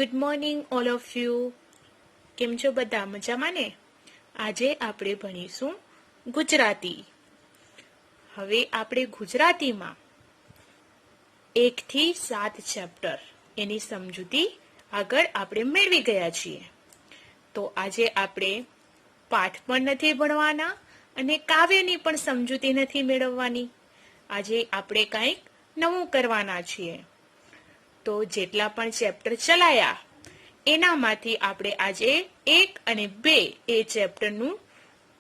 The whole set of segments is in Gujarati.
Good morning all of you. કેમ છો બધા? મજામાં ને? આજે આપણે ભણીશું ગુજરાતી. હવે આપણે ગુજરાતીમાં 1 થી 7 ચેપ્ટર એની સમજૂતી આગળ આપણે મેળવી ગયા છીએ. તો આજે આપણે પાઠ પણ નથી ભણવાના અને કાવ્યની પણ સમજૂતી નથી મેળવવાની. આજે આપણે કંઈક નવું કરવાના છીએ. તો જેટલા પણ ચેપ્ટર ચલાયા એનામાંથી આપણે આજે 1 અને 2 એ ચેપ્ટરનું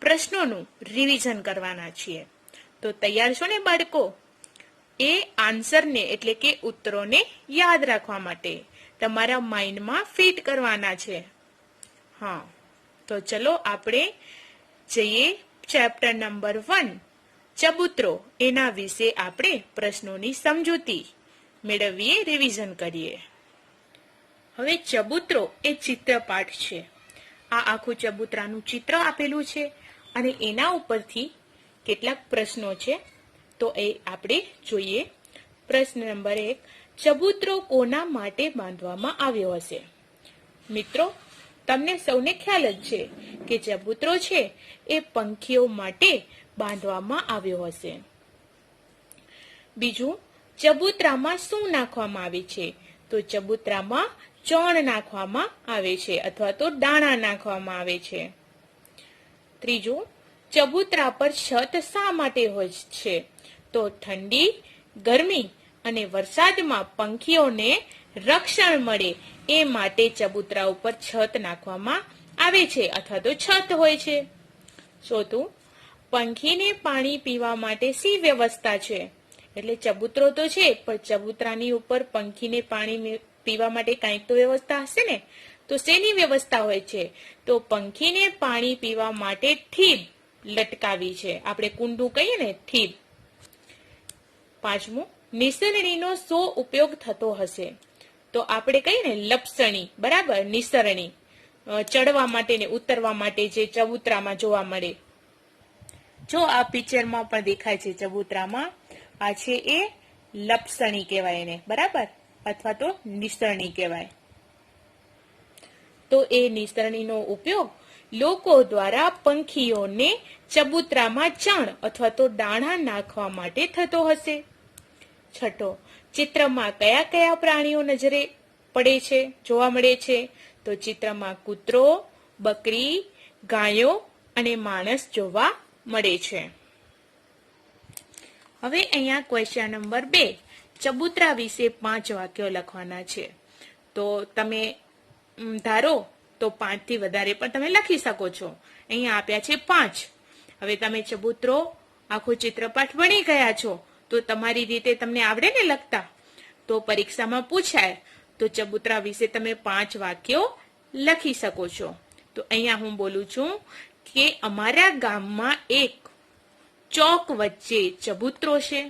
પ્રશ્નોનું રિવિઝન કરવાના છીએ. તો તૈયાર છો ને બાળકો? એ આન્સરને એટલે કે ઉત્તરોને યાદ રાખવા માટે તમારા માઇન્ડમાં ફિટ કરવાના છે. હા, તો ચલો આપણે જઈએ ચેપ્ટર નંબર 1 ચબૂતરો. એના વિશે આપણે પ્રશ્નોની સમજૂતી મેળવીએ, રિવિઝન કરીએ. હવે ચબૂતરો એ ચિત્રપાઠ છે. આ આખું ચબૂતરાનું ચિત્ર આપેલું છે અને એના ઉપરથી કેટલાક પ્રશ્નો છે. તો એ આપણે જોઈએ. પ્રશ્ન નંબર 1, ચબૂતરો કોના માટે બાંધવામાં આવ્યો હશે? મિત્રો, તમને સૌને ખ્યાલ જ છે કે ચબૂતરો છે એ પંખીઓ માટે બાંધવામાં આવ્યો હશે. બીજું, ચબૂતરામાં શું નાખવામાં આવે છે? તો ચબૂતરામાં ચણ નાખવામાં આવે છે અથવા તો દાણા નાખવામાં આવે છે. ત્રીજું, ચબૂતરા પર છત શા માટે હોય છે? તો ઠંડી, ગરમી અને વરસાદમાં પંખીઓને રક્ષણ મળે એ માટે ચબૂતરા ઉપર છત નાખવામાં આવે છે અથવા તો છત હોય છે. ચોથું, પંખીને પાણી પીવા માટે શી વ્યવસ્થા છે? એટલે ચબૂતરો તો છે પણ ચબૂતરાની ઉપર પંખીને પાણી પીવા માટે કંઈક તો વ્યવસ્થા હશે ને. તો શેની વ્યવસ્થા હોય છે? તો પંખીને પાણી પીવા માટે ઠીબ લટકાવી છે. આપણે કુંડું કહીએ ને, ઠીબ. પાંચમું, નિસરણીનો શો ઉપયોગ થતો હશે? તો આપણે કહીએ ને લપસણી, બરાબર, નિસરણી ચડવા માટે ને ઉતરવા માટે જે ચબૂતરામાં જોવા મળે. જો આ પિક્ચરમાં પણ દેખાય છે ચબૂતરામાં, આ છે એ લપસણી કહેવાય એને, બરાબર, અથવા તો નિસરણી કહેવાય. તો એ નિસરણીનો ઉપયોગ લોકો દ્વારા પંખીઓને ચબૂતરામાં ચણ અથવા તો દાણા નાખવા માટે થતો હશે. છઠ્ઠો, ચિત્રમાં કયા કયા પ્રાણીઓ નજરે પડે છે, જોવા મળે છે? તો ચિત્રમાં કૂતરો, બકરી, ગાયો અને માણસ જોવા મળે છે. હવે અહીંયા ક્વેશ્ચન નંબર 2, ચબૂતરા વિશે 5 વાક્યો લખવાના છે. તો તમે ધારો તો 5 થી વધારે પણ તમે લખી શકો છો. અહીંયા આપ્યા છે 5. હવે તમે ચબૂતરો આખો ચિત્રપાઠ ભણી ગયા છો તો તમારી રીતે તમને આવડે ને લખતા. તો પરીક્ષામાં પૂછાય તો ચબૂતરા વિશે તમે 5 વાક્યો લખી શકો છો. તો અહીંયા હું બોલું છું કે અમારા ગામમાં એક ચોક વચ્ચે ચબૂતરો છે.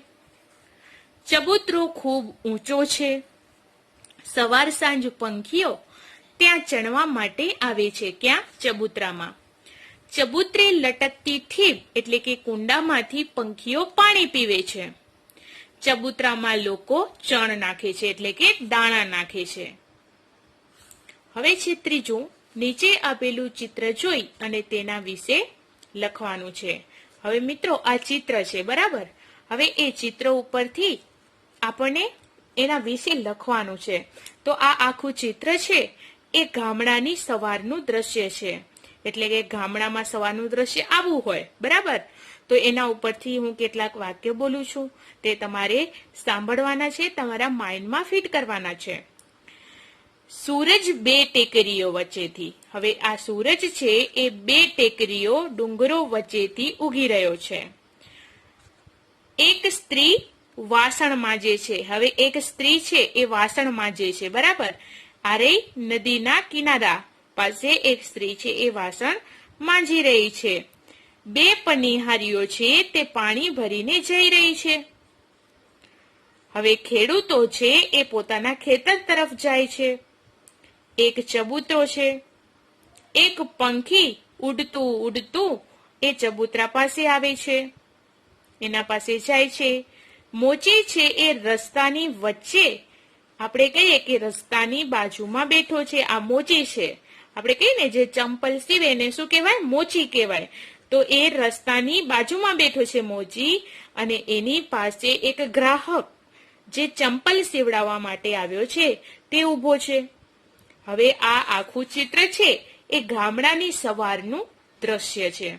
ચબૂતરો ખૂબ ઊંચો છે. સવાર સાંજ પંખીઓ ત્યાં ચણવા માટે આવે છે. ક્યાં? ચબૂતરામાં. ચબૂતરે લટકતી ઠીબ એટલે કે કુંડામાંથી પંખીઓ પાણી પીવે છે. ચબૂતરામાં લોકો ચણ નાખે છે એટલે કે દાણા નાખે છે. હવે છે ત્રીજું, નીચે આપેલું ચિત્ર જોઈ અને તેના વિશે લખવાનું છે. હવે મિત્રો, આ ચિત્ર છે, બરાબર. હવે એ ચિત્ર ઉપરથી આપણને એના વિશે લખવાનું છે. તો આ આખું ચિત્ર છે એ ગામડાની સવારનું દ્રશ્ય છે. એટલે કે ગામડામાં સવારનું દ્રશ્ય આવું હોય, બરાબર. તો એના ઉપરથી હું કેટલાક વાક્ય બોલું છું, તે તમારે સાંભળવાના છે, તમારા માઇન્ડમાં ફિટ કરવાના છે. સૂરજ 2 ટેકરીઓ વચ્ચેથી. હવે આ સૂરજ છે એ 2 ટેકરીઓ ડુંગરો વચ્ચેથી ઉગી રહ્યો છે. એક સ્ત્રી વાસણ માંજે છે. હવે એક સ્ત્રી છે એ વાસણ માંજે છે, બરાબર. આરે નદીના કિનારા પાસે એક સ્ત્રી છે એ વાસણ માંજી રહી છે. 2 પનિહારીઓ છે તે પાણી ભરીને જઈ રહી છે. હવે ખેડૂતો છે એ પોતાના ખેતર તરફ જાય છે. એક ચબૂતરો છે. એક પંખી ઉડતું ઉડતું એ ચબૂતરા પાસે આવે છે, એના પાસે જાય છે. મોચી છે એ રસ્તાની વચ્ચે આપણે કહીએ કે રસ્તાની બાજુમાં બેઠો છે, આ મોચી છે. આપણે કહીએ ને જે ચંપલ સીવે એને શું કહેવાય? મોચી કહેવાય. તો એ રસ્તાની બાજુમાં બેઠો છે મોચી, અને એની પાસે એક ગ્રાહક જે ચંપલ સીવડાવવા માટે આવ્યો છે તે ઊભો છે. હવે આ આખું ચિત્ર છે એ ગામડાની સવારનું દ્રશ્ય છે.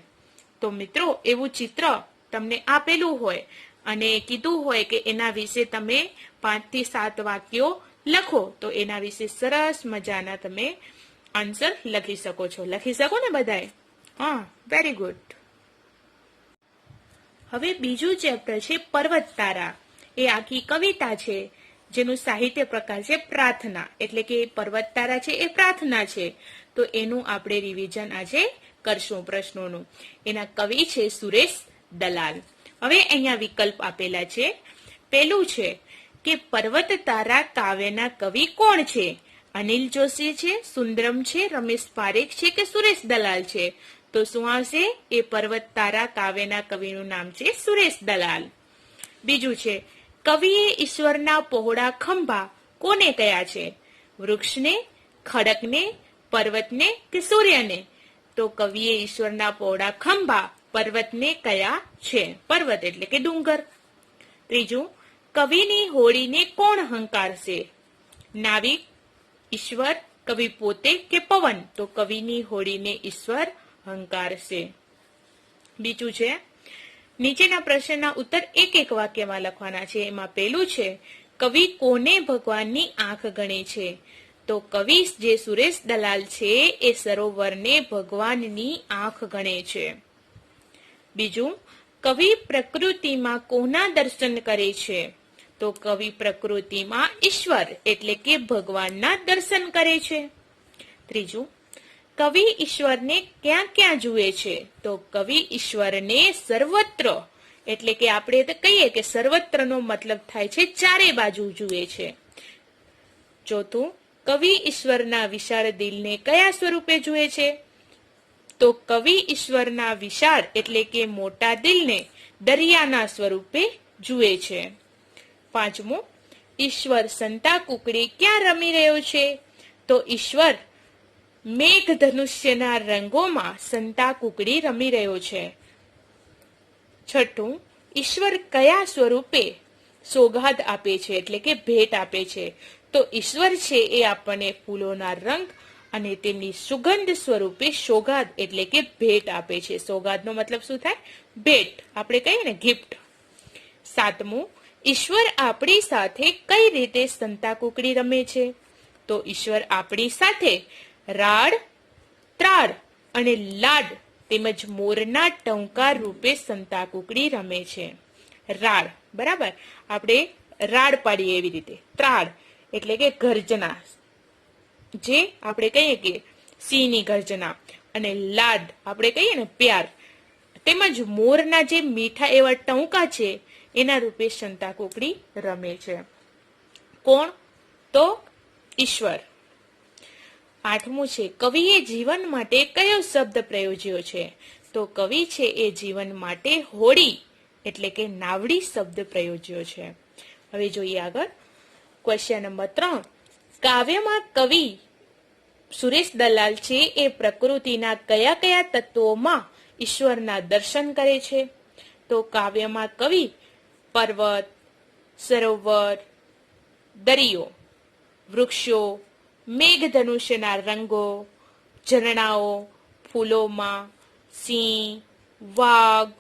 તો મિત્રો, એવું ચિત્ર તમને આપેલું હોય અને કીધું હોય કે એના વિશે તમે 5 થી 7 વાક્યો લખો, તો એના વિશે સરસ મજાના તમે આન્સર લખી શકો છો. લખી શકો ને બધાએ? હા, વેરી ગુડ. હવે બીજું ચેપ્ટર છે પર્વત તારા. એ આખી કવિતા છે જેનું સાહિત્ય પ્રકાર છે પ્રાર્થના. એટલે કે પર્વત તારા છે એ પ્રાર્થના છે. તો એનું આપણે રિવિઝન આજે કરશું પ્રશ્નોનું. એના કવિ છે સુરેશ દલાલ. હવે અહીંયા વિકલ્પ આપેલા છે. પેલું છે કે પર્વત તારા કાવ્યના કવિ કોણ છે? અનિલ જોશી છે, સુંદરમ છે, રમેશ પારેખ છે કે સુરેશ દલાલ છે? તો શું આવશે? એ પર્વત તારા કાવ્યના કવિનું નામ છે સુરેશ દલાલ. બીજું છે કવિએ ઈશ્વરના પહોળા ખંભા કોને કયા છે? વૃક્ષને, ખડકને, પર્વતને કે સૂર્યને? તો કવિએ ઈશ્વરના પહોળા ખંભા પર્વતને કયા છે? પર્વત એટલે કે ડુંગર. ત્રીજું, કવિની હોડીને કોણ હંકારશે? નાવિક, ઈશ્વર, કવિ પોતે કે પવન? તો કવિની હોડીને ઈશ્વર હંકારશે. બીજું છે નીચેના પ્રશ્નના ઉત્તર એક એક વાક્યમાં લખવાના છે. એમાં પહેલું છે કવિ કોને ભગવાનની આંખ ગણે છે? તો કવિ જે સુરેશ દલાલ છે એ સરોવરને ભગવાનની આંખ ગણે છે. બીજું, કવિ પ્રકૃતિમાં કોના દર્શન કરે છે? તો કવિ પ્રકૃતિમાં ઈશ્વર એટલે કે ભગવાનના દર્શન કરે છે. ત્રીજું, કવિ ઈશ્વરને ક્યાં ક્યાં જુએ છે? તો કવિ ઈશ્વરને સર્વત્ર એટલે કે આપણે તો કહીએ કે સર્વત્રનો મતલબ થાય છે ચારે બાજુ જુએ છે. ચોથું, કવિ ઈશ્વરના વિશાળ દિલને કયા સ્વરૂપે જુએ છે? તો કવિ ઈશ્વરના વિશાળ એટલે કે મોટા દિલને દરિયાના સ્વરૂપે જુએ છે. પાંચમું, ઈશ્વર સંતા કુકડી ક્યાં રમી રહ્યો છે? તો ઈશ્વર મેઘધનુષ્યના રંગોમાં સંતા કુકડી રમી રહ્યો છે. છઠ્ઠું, ઈશ્વર કયા સ્વરૂપે સોગાદ આપે છે એટલે કે ભેટ આપે છે? તો ઈશ્વર છે એ આપણને ફૂલોના રંગ અને તેમની સુગંધ સ્વરૂપે સોગાદ એટલે કે ભેટ આપે છે. સોગાદનો મતલબ શું થાય? ભેટ. આપણે કહીએ ને ગિફ્ટ. સાતમું, ઈશ્વર આપણી સાથે કઈ રીતે સંતા કુકડી રમે છે? તો ઈશ્વર આપણી સાથે રાડ, ત્રાડ અને લાડ તેમજ મોરના ટંકાર રૂપે સંતા કુકડી રમે છે. રાડ, બરાબર, આપણે રાડ પાડીએ એવી રીતે. ત્રાડ એટલે કે ગર્જના, જે આપણે કહીએ કે સિંહની ગર્જના. અને લાડ આપણે કહીએ ને પ્યાર. તેમજ મોરના જે મીઠા એવા ટંકા છે એના રૂપે સંતા કુકડી રમે છે. કોણ? તો ઈશ્વર. આઠમું છે કવિએ જીવન માટે કયો શબ્દ પ્રયોજ્યો છે? તો કવિ છે એ જીવન માટે હોડી એટલે કે નાવડી શબ્દ પ્રયોજ્યો છે. હવે જોઈએ આગળ. Question number 3. કાવ્યમાં કવિ સુરેશ દલાલ છે એ પ્રકૃતિના કયા કયા તત્વોમાં ઈશ્વરના દર્શન કરે છે? તો કાવ્યમાં કવિ પર્વત, સરોવર, દરિયો, વૃક્ષો, મેઘધનુષ્યના રંગો, ઝરણાઓ, ફૂલોમાં, સિંહ, વાઘ,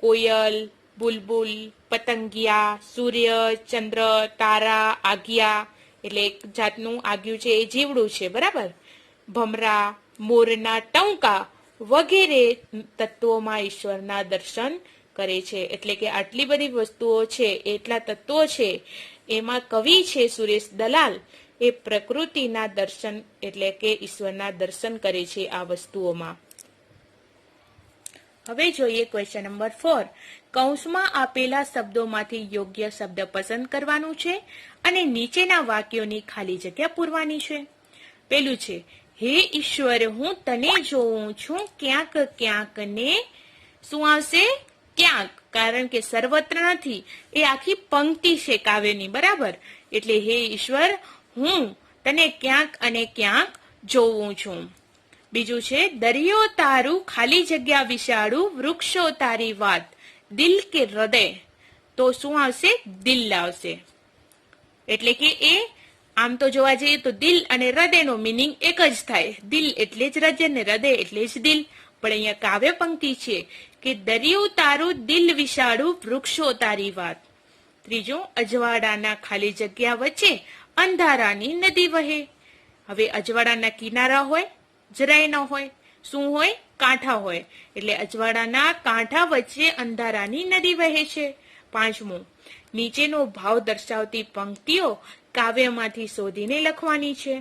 કોયલ, બુલબુલ, પતંગિયા, સૂર્ય, ચંદ્ર, તારા, આગિયા એટલે એક જાતનું આગિયું છે એ જીવડું છે, બરાબર, ભમરા, મોરના ટંકા વગેરે તત્વોમાં ઈશ્વરના દર્શન કરે છે. એટલે કે આટલી બધી વસ્તુઓ છે, એટલા તત્વો છે, એમાં કવિ છે સુરેશ દલાલ એ પ્રકૃતિના દર્શન એટલે કે ઈશ્વરના દર્શન કરે છે આ વસ્તુઓમાં. હવે જોઈએ ક્વેશ્ચન નંબર 4. કૌંસમાં આપેલા શબ્દોમાંથી યોગ્ય શબ્દ પસંદ કરવાનું છે અને નીચેના વાક્યોની ખાલી જગ્યા પૂરવાની છે. પેલું છે, હે ઈશ્વર હું તને જોઉં છું ક્યાંક ક્યાંક ને શું આવશે? ક્યાંક. કારણ કે સર્વત્ર નથી, એ આખી પંક્તિ છે કાવ્યની, બરાબર. એટલે હે ઈશ્વર, હું તને ક્યાંક અને ક્યાંક જોઉં છું. બીજું છે દરિયો તારું ખાલી જગ્યા વિશાળું, વૃક્ષો તારી વાત, દિલ કે હૃદય. તો શું આવશે? દિલ આવશે. એટલે કે એ આમ તો જોવા જઈએ તો દિલ અને હૃદયનો મિનિંગ એક જ થાય. દિલ એટલે જ હૃદય ને હૃદય એટલે જ દિલ. પણ અહીંયા કાવ્ય પંક્તિ છે કે દરિયો તારું દિલ વિશાળું, વૃક્ષો તારી વાત. ત્રીજું અજવાળાના ખાલી જગ્યા વચ્ચે અંધારાની નદી વહે. હવે અજવાળાના કિનારા હોય? જરાય ન હોય. શું હોય? કાંઠા હોય. એટલે અજવાળાના કાંઠા વચ્ચે અંધારાની નદી વહે છે. પાંચમું નીચેનો ભાવ દર્શાવતી પંક્તિઓ કાવ્યમાંથી શોધીને લખવાની છે.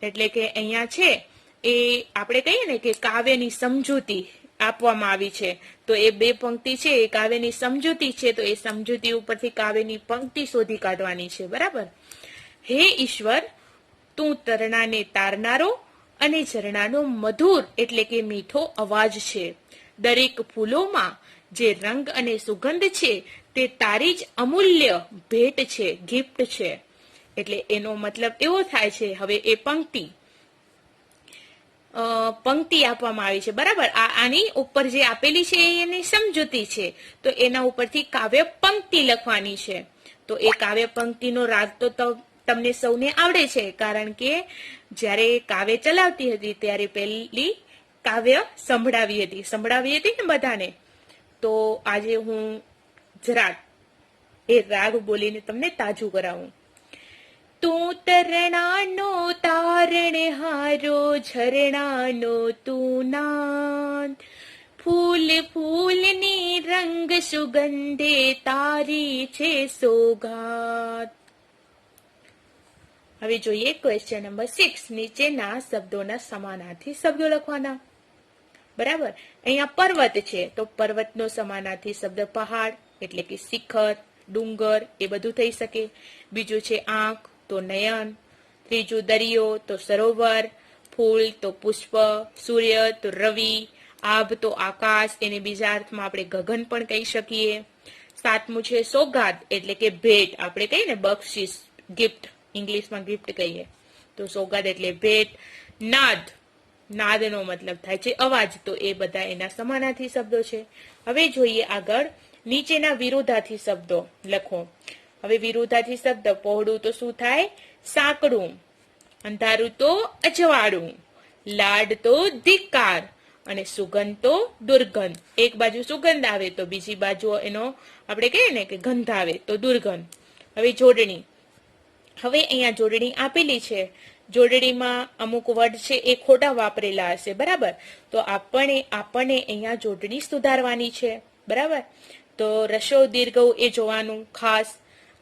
એટલે કે અહીંયા છે એ આપણે કહીએ ને કે કાવ્યની સમજૂતી આપવામાં આવી છે. તો એ બે પંક્તિ છે એ કાવ્યની સમજૂતી છે. તો એ સમજૂતી ઉપરથી કાવ્યની પંક્તિ શોધી કાઢવાની છે, બરાબર. હે ઈશ્વર, તું તરણાને તારનારો અને ઝરણાનો મધુર એટલે કે મીઠો અવાજ છે. દરેક ફૂલોમાં જે રંગ અને સુગંધ છે તે તારી જ અમૂલ્ય ભેટ છે, ગિફ્ટ છે. એટલે એનો મતલબ એવો થાય છે, હવે એ પંક્તિ આપવામાં આવી છે, બરાબર. આની ઉપર જે આપેલી છે એની સમજૂતી છે. તો એના ઉપરથી કાવ્ય પંક્તિ લખવાની છે. તો એ કાવ્ય પંક્તિનો રાગ તો તમને સૌને આવડે છે, કારણ કે જ્યારે કાવ્ય ચલાવતી હતી ત્યારે પહેલી કાવ્ય સંભળાવી હતી ને બધાને. તો આજે હું જરાક એ રાગ બોલીને તમને તાજું કરાવું. તું તરણાનો તારણહારો, ઝરણાનો તું નાદ, ફૂલ ફૂલની રંગ સુગંધે તારી છે સોગાત. હવે જોઈએ ક્વેશ્ચન નંબર 6. નીચેના શબ્દોના સમાનાર્થી શબ્દો લખવાના, બરાબર. અહીંયા પર્વત છે તો પર્વતનો સમાનાર્થી શબ્દ પહાડ એટલે કે શિખર, ડુંગર એ બધું થઈ શકે. બીજું છે આંખ તો નયન. ત્રીજું દરિયો તો સરોવર. ફૂલ તો પુષ્પ. સૂર્ય તો રવિ. આભ તો આકાશ, એને બીજા અર્થમાં આપણે ગગન પણ કહી શકીએ. સાતમું છે સોગાદ એટલે કે ભેટ, આપણે કહીએ ને બક્ષિસ, ગિફ્ટ, ઇંગ્લિશમાં ગિફ્ટ કહીએ. તો સોગાદ એટલે ભેટ. નાદનો મતલબ થાય છે અવાજ. તો એ બધા એના સમાનાર્થી શબ્દો છે. હવે જોઈએ આગળ નીચેના વિરોધાર્થી શબ્દો લખો. હવે વિરોધાર્થી શબ્દ પહોળું તો શું થાય? સાંકડું. અંધારું તો અજવાળું. લાડ તો ધિક્કાર. અને સુગંધ તો દુર્ગંધ. એક બાજુ સુગંધ આવે તો બીજી બાજુ એનો આપણે કહીએ ને કે ગંધ આવે તો દુર્ગંધ. હવે જોડણી. હવે અહીંયા જોડણી આપેલી છે. જોડણીમાં અમુક વર્ડ છે એ ખોટા વાપરેલા હશે, બરાબર. તો આપણને અહીંયા જોડણી સુધારવાની છે, બરાબર. તો રસ્વ દીર્ઘ એ જોવાનું ખાસ.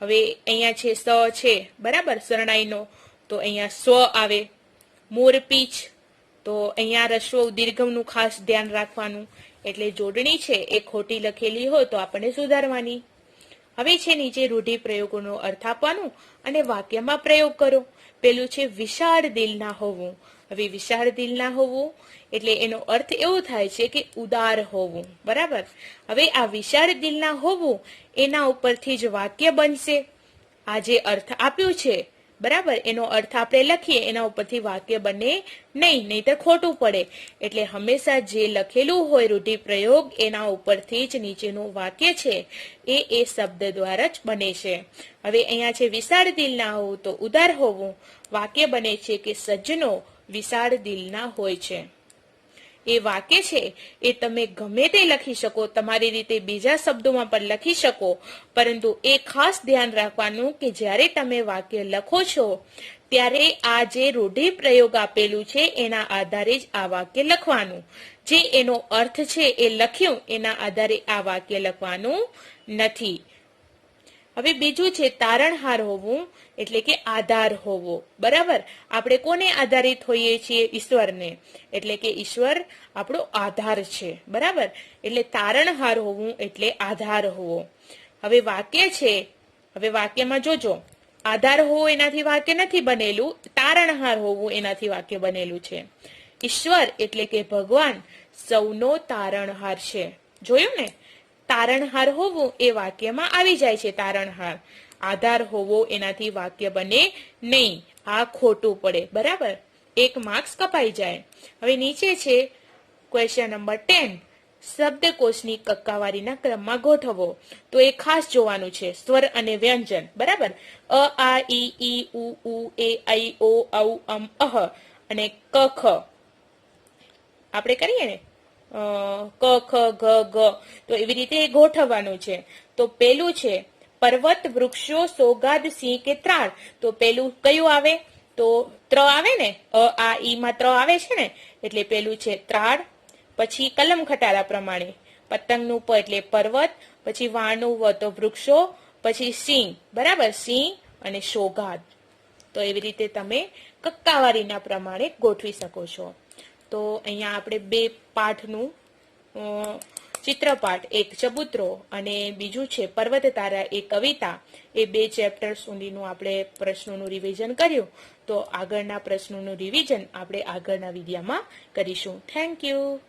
હવે અહીંયા છે સ છે, બરાબર, શરણાઈનો, તો અહીંયા સ્વ આવે. મોરપીંછ, તો અહીંયા રસ્વ દીર્ઘનું ખાસ ધ્યાન રાખવાનું. એટલે જોડણી છે એ ખોટી લખેલી હોય તો આપણને સુધારવાની. હવે છે નીચે રૂઢિપ્રયોગોનો અર્થ આપવાનું અને વાક્યમાં પ્રયોગ કરો. પેલું છે વિશાળ દિલના હોવું. હવે વિશાળ દિલના હોવું એટલે એનો અર્થ એવો થાય છે કે ઉદાર હોવું, બરાબર. હવે આ વિશાળ દિલના હોવું એના ઉપરથી જ વાક્ય બનશે. આ જે અર્થ આપ્યું છે, બરાબર, એનો અર્થ આપણે લખીએ એના ઉપરથી વાક્ય બને નહીં, નહીતર ખોટું પડે. એટલે હંમેશા જે લખેલું હોય રૂઢિપ્રયોગ એના ઉપરથી જ નીચેનું વાક્ય છે એ શબ્દ દ્વારા જ બને છે. હવે અહીંયા છે વિશાળ દિલના હોવું તો ઉદાર હોવું. વાક્ય બને છે કે સજ્જનો વિશાળ દિલના હોય છે. એ વાક્ય છે એ તમે ગમે તે લખી શકો, તમારી રીતે બીજા શબ્દોમાં પણ લખી શકો, પરંતુ એ ખાસ ધ્યાન રાખવાનું કે જ્યારે તમે વાક્ય લખો છો ત્યારે આ જે રૂઢિપ્રયોગ આપેલું છે એના આધારે જ આ વાક્ય લખવાનું. જે એનો અર્થ છે એ લખ્યું એના આધારે આ વાક્ય લખવાનું નથી. હવે બીજું છે તારણહાર હોવું એટલે કે આધાર હોવો, બરાબર. આપણે કોને આધારિત હોઈએ છીએ? ઈશ્વરને. એટલે કે ઈશ્વર આપણો આધાર છે, બરાબર. એટલે તારણહાર હોવું એટલે આધાર હોવો. હવે વાક્ય છે, હવે વાક્યમાં જોજો, આધાર હોવો એનાથી વાક્ય નથી બનેલું, તારણહાર હોવું એનાથી વાક્ય બનેલું છે. ઈશ્વર એટલે કે ભગવાન સૌનો તારણહાર છે. જોયું ને? તારણહાર હોવો એ વાક્યમાં આવી જાય છે. તારણહાર. આધાર હોવો એનાથી વાક્ય બને નહીં. આ ખોટું પડે. બરાબર, 1 માર્ક્સ કપાઈ જાય. હવે નીચે છે ક્વેશ્ચન નંબર 10. શબ્દકોશની કક્કાવારીના ક્રમમાં ગોઠવો. તો એ ખાસ જોવાનું છે. સ્વર અને વ્યંજન. બરાબર, અ આ ઈ ઉ એ ઐ ઓ ઔ અમ અહ અને ક ખ આપણે કરીએ ને ક ખ ગ ગ, તો એવી રીતે ગોઠવવાનું છે. તો પેલું છે પર્વત, વૃક્ષો, સોગાદ, સિંહ કે ત્રાળ. તો પેલું કયું આવે? તો ત્ર આવે ને, અ આ ઈ માં ત્ર આવે છે ને, એટલે પેલું છે ત્રાળ. પછી કલમ ખટારા પ્રમાણે પતંગનું પ એટલે પર્વત, પછી વાણનું વ તો વૃક્ષો, પછી સિંહ. બરાબર, સિંહ અને સોગાદ. તો એવી રીતે તમે કક્કાવારીના પ્રમાણે ગોઠવી શકો છો. તો અહીંયા આપણે 2 પાઠનું ચિત્રપાઠ, એક ચબૂતરો અને બીજું છે પર્વત તારા એ કવિતા, એ 2 ચેપ્ટર સુધીનું આપણે પ્રશ્નોનું રિવિઝન કર્યું. તો આગળના પ્રશ્નોનું રિવિઝન આપણે આગળના વિડીયોમાં કરીશું. Thank you.